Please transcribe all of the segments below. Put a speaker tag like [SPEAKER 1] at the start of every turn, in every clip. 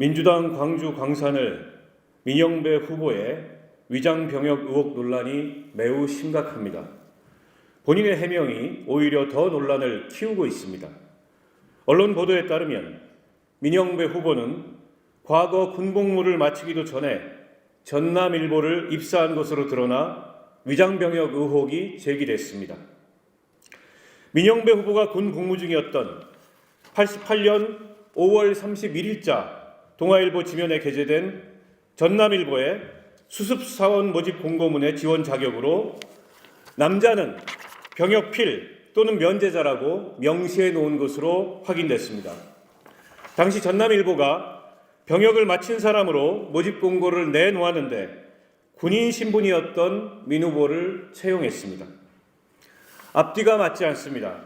[SPEAKER 1] 민주당 광주 광산을 민영배 후보의 위장병역 의혹 논란이 매우 심각합니다. 본인의 해명이 오히려 더 논란을 키우고 있습니다. 언론 보도에 따르면 민영배 후보는 과거 군복무를 마치기도 전에 전남일보를 입사한 것으로 드러나 위장병역 의혹이 제기됐습니다. 민영배 후보가 군 복무 중이었던 88년 5월 31일자 동아일보 지면에 게재된 전남일보의 수습사원 모집 공고문의 지원 자격으로 남자는 병역필 또는 면제자라고 명시해 놓은 것으로 확인됐습니다. 당시 전남일보가 병역을 마친 사람으로 모집 공고를 내놓았는데 군인 신분이었던 민 후보를 채용했습니다. 앞뒤가 맞지 않습니다.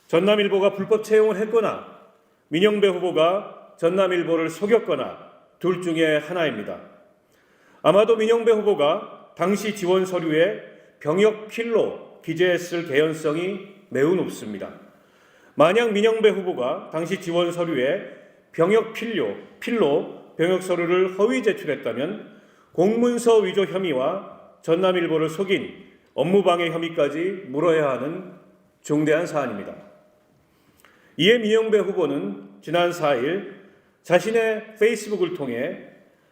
[SPEAKER 1] 전남일보가 불법 채용을 했거나 민영배 후보가 전남일보를 속였거나 둘 중에 하나입니다. 아마도 민영배 후보가 당시 지원 서류에 병역필로 기재했을 개연성이 매우 높습니다. 만약 민영배 후보가 당시 지원 서류에 병역필로 병역 서류를 허위 제출했다면 공문서 위조 혐의와 전남일보를 속인 업무방해 혐의까지 물어야 하는 중대한 사안입니다. 이에 민영배 후보는 지난 4일 자신의 페이스북을 통해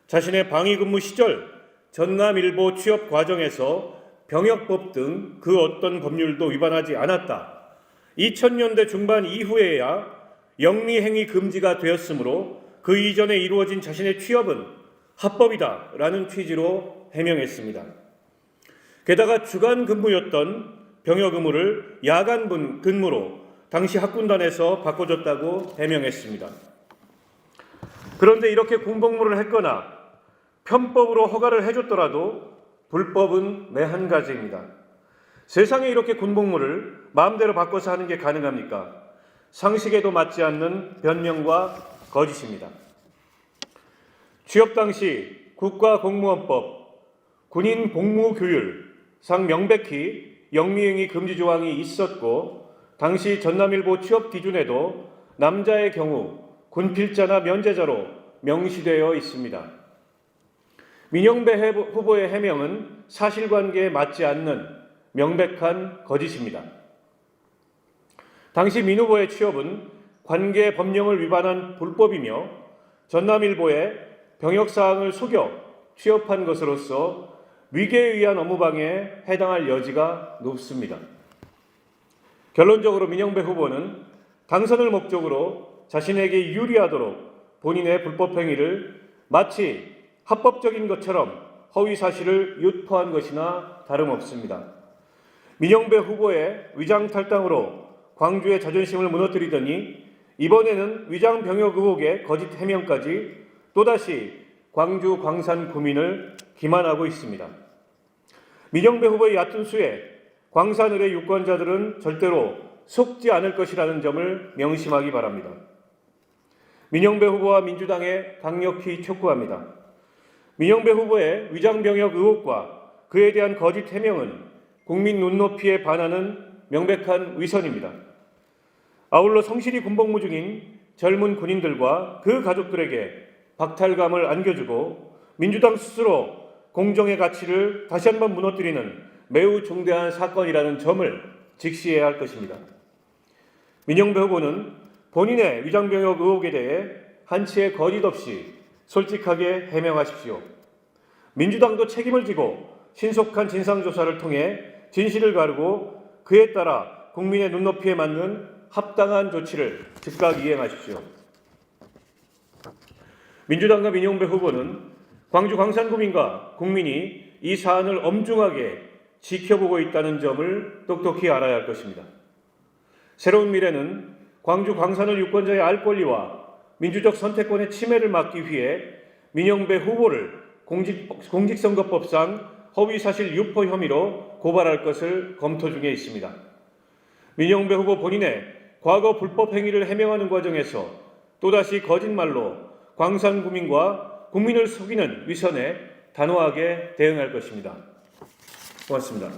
[SPEAKER 1] 자신의 방위근무 시절 전남일보 취업 과정에서 병역법 등 그 어떤 법률도 위반하지 않았다. 2000년대 중반 이후에야 영리행위 금지가 되었으므로 그 이전에 이루어진 자신의 취업은 합법이다 라는 취지로 해명했습니다. 게다가 주간 근무였던 병역 의무를 야간 근무로 당시 학군단에서 바꿔줬다고 해명했습니다. 그런데 이렇게 군복무를 했거나 편법으로 허가를 해줬더라도 불법은 매 한 가지입니다. 세상에 이렇게 군복무를 마음대로 바꿔서 하는 게 가능합니까? 상식에도 맞지 않는 변명과 거짓입니다. 취업 당시 국가공무원법, 군인 복무규율상 명백히 영리행위 금지 조항이 있었고 당시 전남일보 취업 기준에도 남자의 경우 군필자나 면제자로 명시되어 있습니다. 민영배 후보의 해명은 사실관계에 맞지 않는 명백한 거짓입니다. 당시 민 후보의 취업은 관계 법령을 위반한 불법이며 전남일보의 병역사항을 속여 취업한 것으로서 위계에 의한 업무방해에 해당할 여지가 높습니다. 결론적으로 민영배 후보는 당선을 목적으로 자신에게 유리하도록 본인의 불법 행위를 마치 합법적인 것처럼 허위 사실을 유포한 것이나 다름없습니다. 민영배 후보의 위장 탈당으로 광주의 자존심을 무너뜨리더니 이번에는 위장 병역 의혹의 거짓 해명까지 또다시 광주 광산 구민을 기만하고 있습니다. 민영배 후보의 얕은 수에 광산을의 유권자들은 절대로 속지 않을 것이라는 점을 명심하기 바랍니다. 민영배 후보와 민주당에 강력히 촉구합니다. 민영배 후보의 위장병역 의혹과 그에 대한 거짓 해명은 국민 눈높이에 반하는 명백한 위선입니다. 아울러 성실히 군복무 중인 젊은 군인들과 그 가족들에게 박탈감을 안겨주고 민주당 스스로 공정의 가치를 다시 한번 무너뜨리는 매우 중대한 사건이라는 점을 직시해야 할 것입니다. 민영배 후보는 본인의 위장병역 의혹에 대해 한치의 거짓 없이 솔직하게 해명하십시오. 민주당도 책임을 지고 신속한 진상조사를 통해 진실을 가르고 그에 따라 국민의 눈높이에 맞는 합당한 조치를 즉각 이행하십시오. 민주당과 민영배 후보는 광주 광산구민과 국민이 이 사안을 엄중하게 지켜보고 있다는 점을 똑똑히 알아야 할 것입니다. 새로운 미래는 광주 광산을 유권자의 알 권리와 민주적 선택권의 침해를 막기 위해 민영배 후보를 공직선거법상 허위사실 유포 혐의로 고발할 것을 검토 중에 있습니다. 민영배 후보 본인의 과거 불법 행위를 해명하는 과정에서 또다시 거짓말로 광산구민과 국민을 속이는 위선에 단호하게 대응할 것입니다. 고맙습니다.